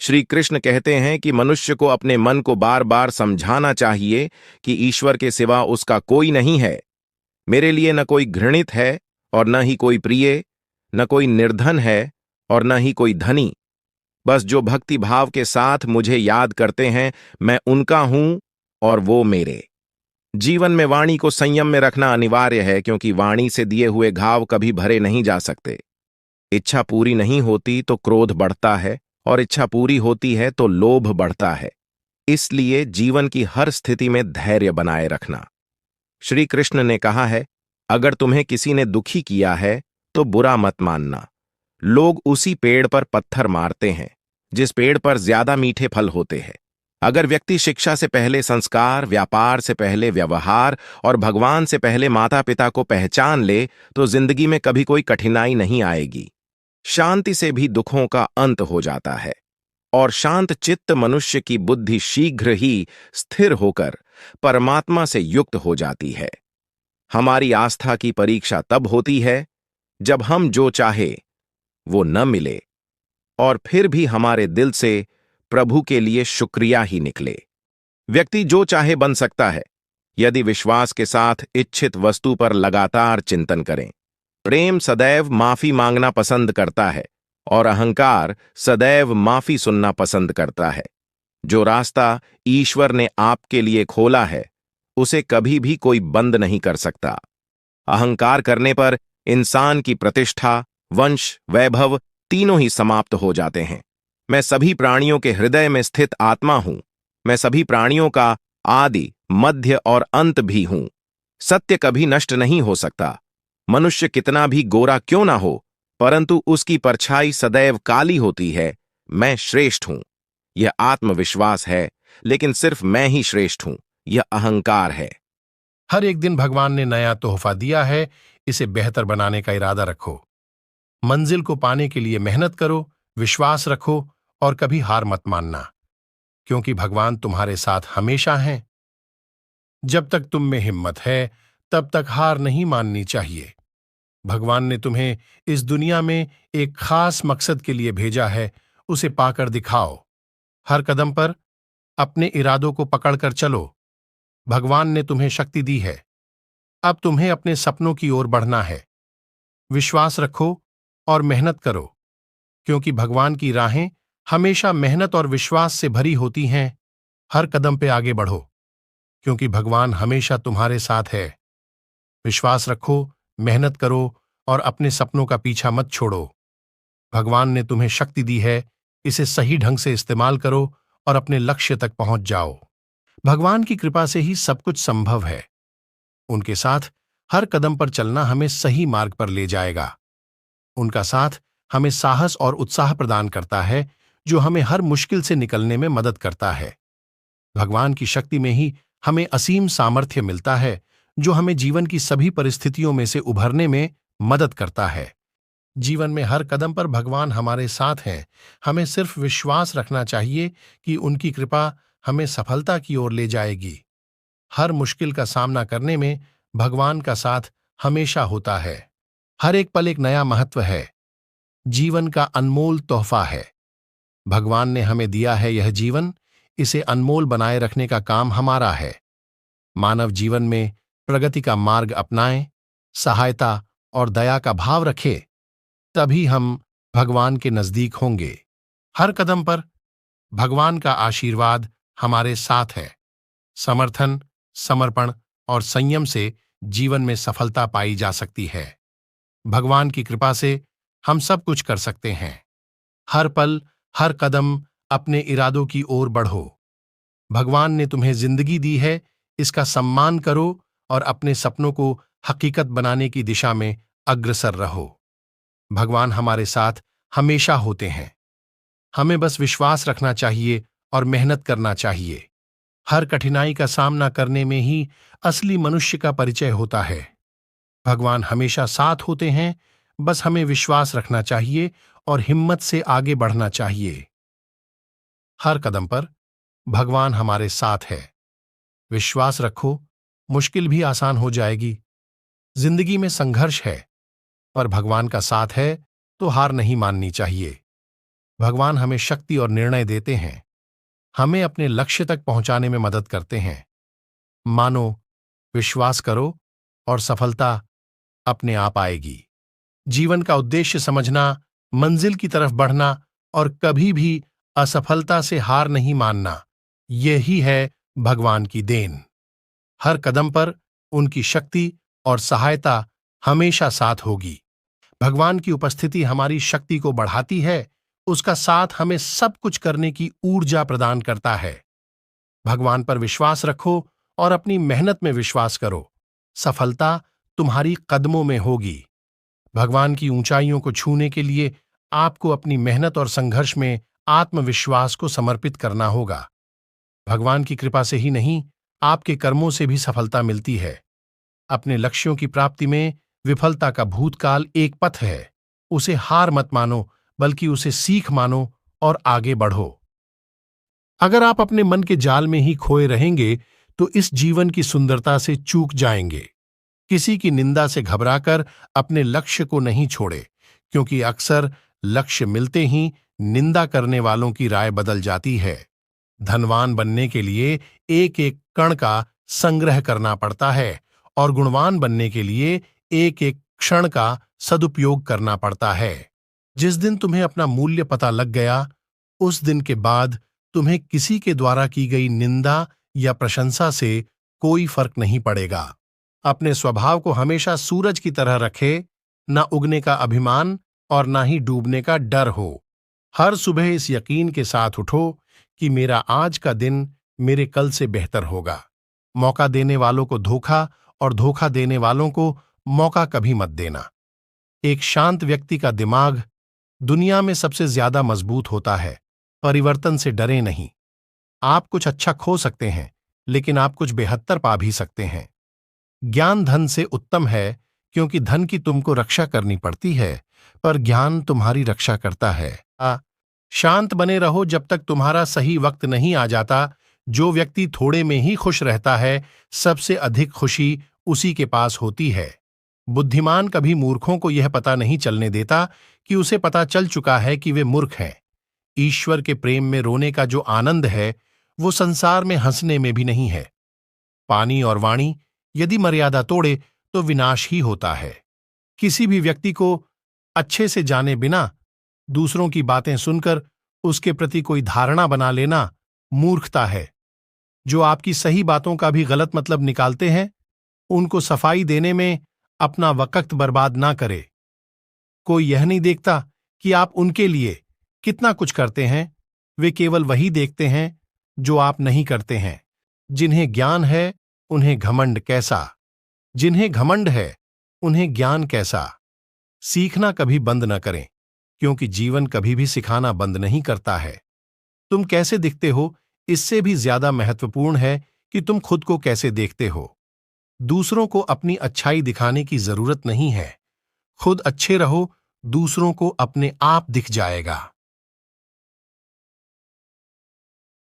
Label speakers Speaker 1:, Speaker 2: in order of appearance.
Speaker 1: श्री कृष्ण कहते हैं कि मनुष्य को अपने मन को बार बार समझाना चाहिए कि ईश्वर के सिवा उसका कोई नहीं है। मेरे लिए न कोई घृणित है और न ही कोई प्रिय, न कोई निर्धन है और न ही कोई धनी। बस जो भक्ति भाव के साथ मुझे याद करते हैं, मैं उनका हूं और वो मेरे। जीवन में वाणी को संयम में रखना अनिवार्य है, क्योंकि वाणी से दिए हुए घाव कभी भरे नहीं जा सकते। इच्छा पूरी नहीं होती तो क्रोध बढ़ता है, और इच्छा पूरी होती है तो लोभ बढ़ता है। इसलिए जीवन की हर स्थिति में धैर्य बनाए रखना। श्री कृष्ण ने कहा है, अगर तुम्हें किसी ने दुखी किया है तो बुरा मत मानना। लोग उसी पेड़ पर पत्थर मारते हैं जिस पेड़ पर ज्यादा मीठे फल होते हैं। अगर व्यक्ति शिक्षा से पहले संस्कार, व्यापार से पहले व्यवहार और भगवान से पहले माता पिता को पहचान ले तो जिंदगी में कभी कोई कठिनाई नहीं आएगी। शांति से भी दुखों का अंत हो जाता है, और शांत चित्त मनुष्य की बुद्धि शीघ्र ही स्थिर होकर परमात्मा से युक्त हो जाती है। हमारी आस्था की परीक्षा तब होती है जब हम जो चाहे वो न मिले, और फिर भी हमारे दिल से प्रभु के लिए शुक्रिया ही निकले। व्यक्ति जो चाहे बन सकता है यदि विश्वास के साथ इच्छित वस्तु पर लगातार चिंतन करें। प्रेम सदैव माफी मांगना पसंद करता है और अहंकार सदैव माफी सुनना पसंद करता है। जो रास्ता ईश्वर ने आपके लिए खोला है उसे कभी भी कोई बंद नहीं कर सकता। अहंकार करने पर इंसान की प्रतिष्ठा, वंश, वैभव तीनों ही समाप्त हो जाते हैं। मैं सभी प्राणियों के हृदय में स्थित आत्मा हूं। मैं सभी प्राणियों का आदि, मध्य और अंत भी हूं। सत्य कभी नष्ट नहीं हो सकता। मनुष्य कितना भी गोरा क्यों ना हो, परंतु उसकी परछाई सदैव काली होती है। मैं श्रेष्ठ हूं, यह आत्मविश्वास है, लेकिन सिर्फ मैं ही श्रेष्ठ हूं, यह अहंकार है।
Speaker 2: हर एक दिन भगवान ने नया तोहफा दिया है, इसे बेहतर बनाने का इरादा रखो। मंजिल को पाने के लिए मेहनत करो, विश्वास रखो और कभी हार मत मानना, क्योंकि भगवान तुम्हारे साथ हमेशा हैं। जब तक तुम में हिम्मत है, तब तक हार नहीं माननी चाहिए। भगवान ने तुम्हें इस दुनिया में एक खास मकसद के लिए भेजा है, उसे पाकर दिखाओ। हर कदम पर अपने इरादों को पकड़कर चलो। भगवान ने तुम्हें शक्ति दी है, अब तुम्हें अपने सपनों की ओर बढ़ना है। विश्वास रखो और मेहनत करो, क्योंकि भगवान की राहें हमेशा मेहनत और विश्वास से भरी होती हैं। हर कदम पे आगे बढ़ो, क्योंकि भगवान हमेशा तुम्हारे साथ है। विश्वास रखो, मेहनत करो और अपने सपनों का पीछा मत छोड़ो। भगवान ने तुम्हें शक्ति दी है, इसे सही ढंग से इस्तेमाल करो और अपने लक्ष्य तक पहुंच जाओ। भगवान की कृपा से ही सब कुछ संभव है। उनके साथ हर कदम पर चलना हमें सही मार्ग पर ले जाएगा। उनका साथ हमें साहस और उत्साह प्रदान करता है, जो हमें हर मुश्किल से निकलने में मदद करता है। भगवान की शक्ति में ही हमें असीम सामर्थ्य मिलता है, जो हमें जीवन की सभी परिस्थितियों में से उभरने में मदद करता है। जीवन में हर कदम पर भगवान हमारे साथ हैं। हमें सिर्फ विश्वास रखना चाहिए कि उनकी कृपा हमें सफलता की ओर ले जाएगी। हर मुश्किल का सामना करने में भगवान का साथ हमेशा होता है। हर एक पल एक नया महत्व है। जीवन का अनमोल तोहफा है। भगवान ने हमें दिया है यह जीवन, इसे अनमोल बनाए रखने का काम हमारा है। मानव जीवन में प्रगति का मार्ग अपनाएं, सहायता और दया का भाव रखें, तभी हम भगवान के नजदीक होंगे। हर कदम पर भगवान का आशीर्वाद हमारे साथ है। समर्थन, समर्पण और संयम से जीवन में सफलता पाई जा सकती है। भगवान की कृपा से हम सब कुछ कर सकते हैं। हर पल, हर कदम अपने इरादों की ओर बढ़ो। भगवान ने तुम्हें जिंदगी दी है, इसका सम्मान करो और अपने सपनों को हकीकत बनाने की दिशा में अग्रसर रहो। भगवान हमारे साथ हमेशा होते हैं। हमें बस विश्वास रखना चाहिए और मेहनत करना चाहिए। हर कठिनाई का सामना करने में ही असली मनुष्य का परिचय होता है। भगवान हमेशा साथ होते हैं, बस हमें विश्वास रखना चाहिए और हिम्मत से आगे बढ़ना चाहिए। हर कदम पर भगवान हमारे साथ है। विश्वास रखो, मुश्किल भी आसान हो जाएगी। जिंदगी में संघर्ष है, पर भगवान का साथ है तो हार नहीं माननी चाहिए। भगवान हमें शक्ति और निर्णय देते हैं, हमें अपने लक्ष्य तक पहुंचाने में मदद करते हैं। मानो, विश्वास करो और सफलता अपने आप आएगी। जीवन का उद्देश्य समझना, मंजिल की तरफ बढ़ना और कभी भी असफलता से हार नहीं मानना, यही है भगवान की देन। हर कदम पर उनकी शक्ति और सहायता हमेशा साथ होगी। भगवान की उपस्थिति हमारी शक्ति को बढ़ाती है, उसका साथ हमें सब कुछ करने की ऊर्जा प्रदान करता है। भगवान पर विश्वास रखो और अपनी मेहनत में विश्वास करो। सफलता तुम्हारी कदमों में होगी। भगवान की ऊंचाइयों को छूने के लिए आपको अपनी मेहनत और संघर्ष में आत्मविश्वास को समर्पित करना होगा। भगवान की कृपा से ही नहीं, आपके कर्मों से भी सफलता मिलती है। अपने लक्ष्यों की प्राप्ति में विफलता का भूतकाल एक पथ है। उसे हार मत मानो, बल्कि उसे सीख मानो और आगे बढ़ो। अगर आप अपने मन के जाल में ही खोए रहेंगे तो इस जीवन की सुंदरता से चूक जाएंगे। किसी की निंदा से घबराकर अपने लक्ष्य को नहीं छोड़े, क्योंकि अक्सर लक्ष्य मिलते ही निंदा करने वालों की राय बदल जाती है। धनवान बनने के लिए एक एक कण का संग्रह करना पड़ता है और गुणवान बनने के लिए एक एक क्षण का सदुपयोग करना पड़ता है। जिस दिन तुम्हें अपना मूल्य पता लग गया, उस दिन के बाद तुम्हें किसी के द्वारा की गई निंदा या प्रशंसा से कोई फर्क नहीं पड़ेगा। अपने स्वभाव को हमेशा सूरज की तरह रखे, न उगने का अभिमान और न ही डूबने का डर हो। हर सुबह इस यकीन के साथ उठो कि मेरा आज का दिन मेरे कल से बेहतर होगा। मौका देने वालों को धोखा और धोखा देने वालों को मौका कभी मत देना। एक शांत व्यक्ति का दिमाग दुनिया में सबसे ज्यादा मजबूत होता है। परिवर्तन से डरे नहीं। आप कुछ अच्छा खो सकते हैं, लेकिन आप कुछ बेहतर पा भी सकते हैं। ज्ञान धन से उत्तम है, क्योंकि धन की तुमको रक्षा करनी पड़ती है, पर ज्ञान तुम्हारी रक्षा करता है। शांत बने रहो जब तक तुम्हारा सही वक्त नहीं आ जाता। जो व्यक्ति थोड़े में ही खुश रहता है, सबसे अधिक खुशी उसी के पास होती है। बुद्धिमान कभी मूर्खों को यह पता नहीं चलने देता कि उसे पता चल चुका है कि वे मूर्ख हैं। ईश्वर के प्रेम में रोने का जो आनंद है, वो संसार में हंसने में भी नहीं है। पानी और वाणी यदि मर्यादा तोड़े तो विनाश ही होता है। किसी भी व्यक्ति को अच्छे से जाने बिना दूसरों की बातें सुनकर उसके प्रति कोई धारणा बना लेना मूर्खता है। जो आपकी सही बातों का भी गलत मतलब निकालते हैं, उनको सफाई देने में अपना वक्त बर्बाद ना करे। कोई यह नहीं देखता कि आप उनके लिए कितना कुछ करते हैं, वे केवल वही देखते हैं जो आप नहीं करते हैं। जिन्हें ज्ञान है उन्हें घमंड कैसा, जिन्हें घमंड है उन्हें ज्ञान कैसा। सीखना कभी बंद न करें, क्योंकि जीवन कभी भी सिखाना बंद नहीं करता है। तुम कैसे दिखते हो, इससे भी ज्यादा महत्वपूर्ण है कि तुम खुद को कैसे देखते हो। दूसरों को अपनी अच्छाई दिखाने की जरूरत नहीं है। खुद अच्छे रहो, दूसरों को अपने आप दिख जाएगा।